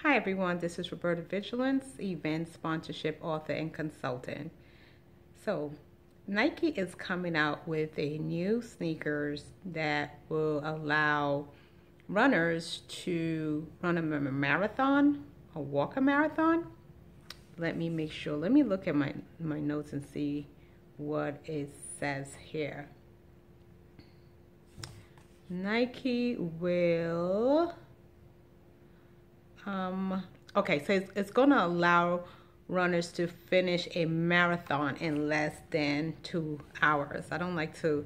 Hi everyone, this is Roberta Vigilance, event sponsorship author and consultant. So, Nike is coming out with a new sneakers that will allow runners to run a marathon or walk a marathon. Let me make sure. Let me look at my notes and see what it says here. Nike will okay, so it's going to allow runners to finish a marathon in less than 2 hours. I don't like to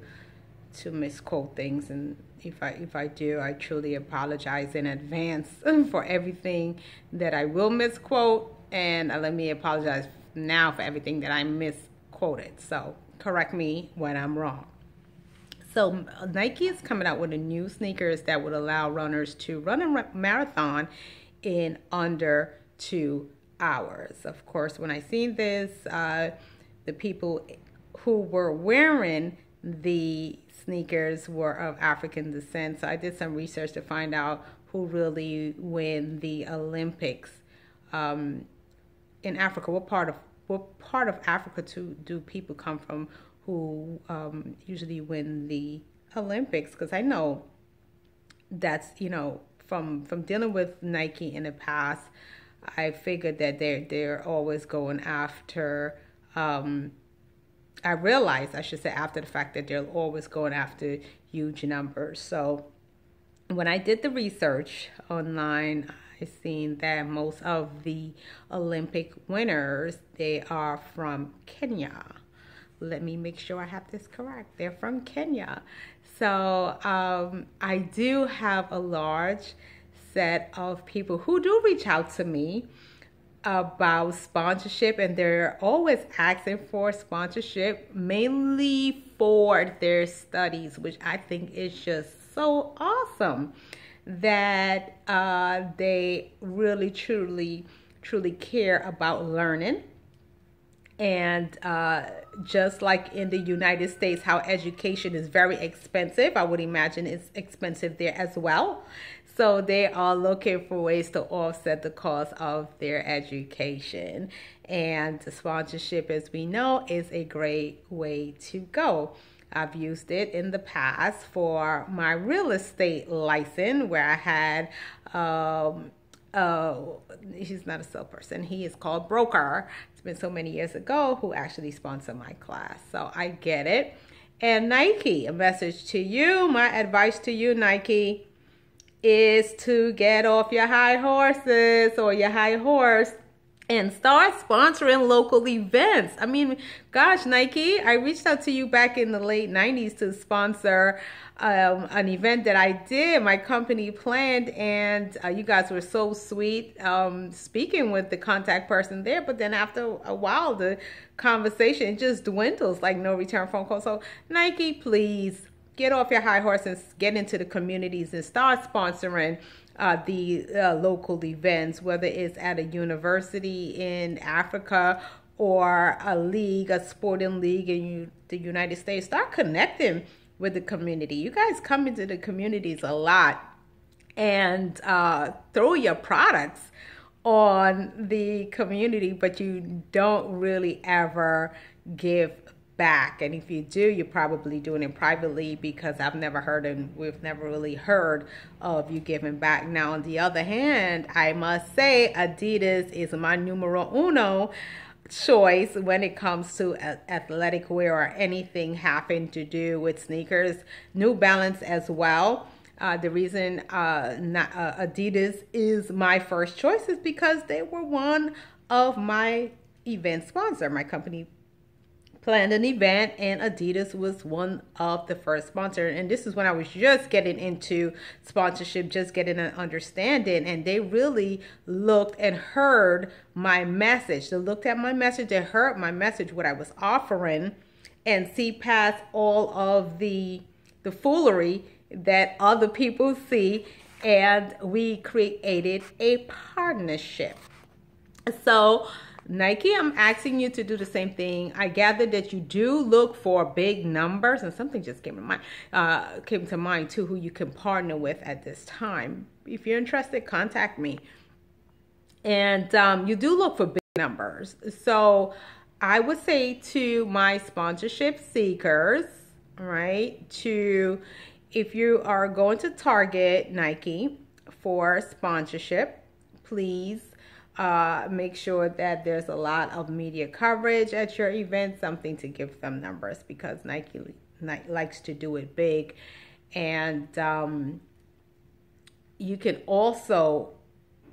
misquote things, and if I do, I truly apologize in advance for everything that I will misquote, and let me apologize now for everything that I misquoted. So correct me when I'm wrong. So Nike is coming out with a new sneakers that would allow runners to run a marathon in under 2 hours. Of course, when I seen this, the people who were wearing the sneakers were of African descent. So I did some research to find out who really win the Olympics in Africa. What part of Africa do people come from who usually win the Olympics? Because I know that's, from dealing with Nike in the past, I figured that they're always going after. I realized, I should say, after the fact, that they're always going after huge numbers. So when I did the research online, I seen that most of the Olympic winners, they are from Kenya. Let me make sure I have this correct. They're from Kenya. So I do have a large set of people who do reach out to me about sponsorship, and they're always asking for sponsorship, mainly for their studies, which I think is just so awesome that they really, truly care about learning. And just like in the United States, how education is very expensive, I would imagine it's expensive there as well. So they are looking for ways to offset the cost of their education. And sponsorship, as we know, is a great way to go. I've used it in the past for my real estate license, where I had he's not a salesperson, he is called broker. It's been so many years ago, who actually sponsored my class. So I get it. And Nike, a message to you, my advice to you, Nike, is to get off your high horses or your high horse and start sponsoring local events. I mean, gosh, Nike, I reached out to you back in the late 90s to sponsor an event that I did, my company planned, and you guys were so sweet speaking with the contact person there. But then after a while, the conversation just dwindles, like no return phone call. So Nike, please get off your high horse and get into the communities and start sponsoring the local events, whether it's at a university in Africa or a league, a sporting league in the United States. Start connecting with the community. You guys come into the communities a lot and throw your products on the community, but you don't really ever give back. And if you do, you're probably doing it privately, because I've never heard, and we've never really heard of you giving back. Now, on the other hand, I must say Adidas is my numero uno choice when it comes to athletic wear or anything having to do with sneakers. New Balance as well. The reason Adidas is my first choice is because they were one of my event sponsor. My company planned an event, and Adidas was one of the first sponsors. And this is when I was just getting into sponsorship, just getting an understanding. And they really looked and heard my message. They looked at my message, they heard my message, what I was offering, and see past all of the foolery that other people see. And we created a partnership. So Nike, I'm asking you to do the same thing. I gather that you do look for big numbers, and something just came to mind too, who you can partner with at this time. If you're interested, contact me. And you do look for big numbers. So I would say to my sponsorship seekers, right, to if you are going to target Nike for sponsorship, please make sure that there's a lot of media coverage at your event, something to give them numbers, because Nike likes to do it big. And you can also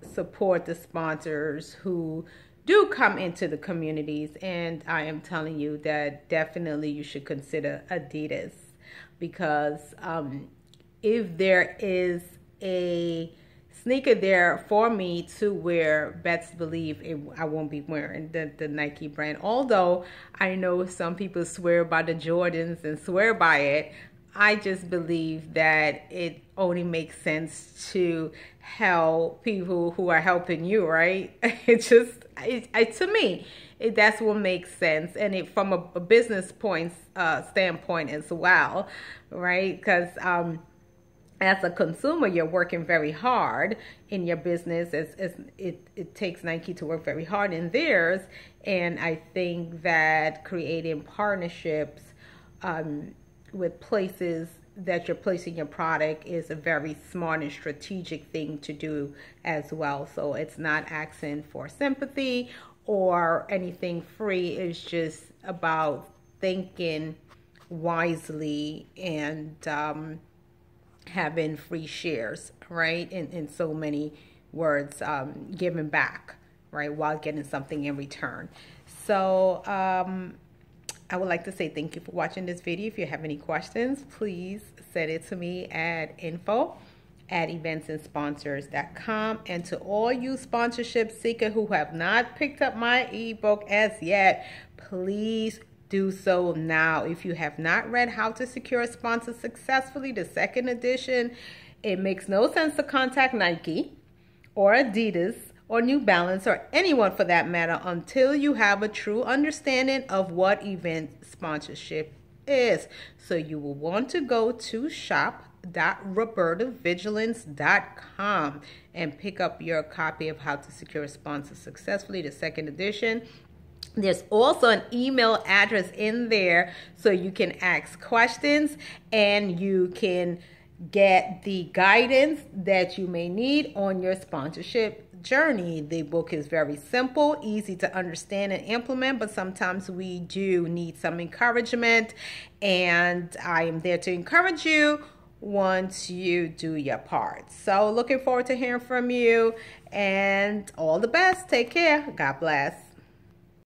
support the sponsors who do come into the communities. And I am telling you that definitely you should consider Adidas, because if there is a sneaker there for me to wear, best believe I won't be wearing the Nike brand. Although I know some people swear by the Jordans and swear by it, I just believe that it only makes sense to help people who are helping you, right? To me, that's what makes sense. And it from a business standpoint as well, right? Because as a consumer, you're working very hard in your business. It takes Nike to work very hard in theirs. And I think that creating partnerships with places that you're placing your product is a very smart and strategic thing to do as well. So it's not asking for sympathy or anything free. It's just about thinking wisely and having free shares, right? In so many words, giving back, right, while getting something in return. So I would like to say thank you for watching this video. If you have any questions, please send it to me at info@eventsandsponsors.com. And to all you sponsorship seekers who have not picked up my ebook as yet, please do so now. If you have not read How to Secure a Sponsor Successfully, the second edition, it makes no sense to contact Nike or Adidas or New Balance or anyone for that matter until you have a true understanding of what event sponsorship is. So you will want to go to shop.robertavigilance.com and pick up your copy of How to Secure a Sponsor Successfully, the second edition. There's also an email address in there so you can ask questions and you can get the guidance that you may need on your sponsorship journey. The book is very simple, easy to understand and implement, but sometimes we do need some encouragement, and I am there to encourage you once you do your part. So looking forward to hearing from you, and all the best. Take care. God bless.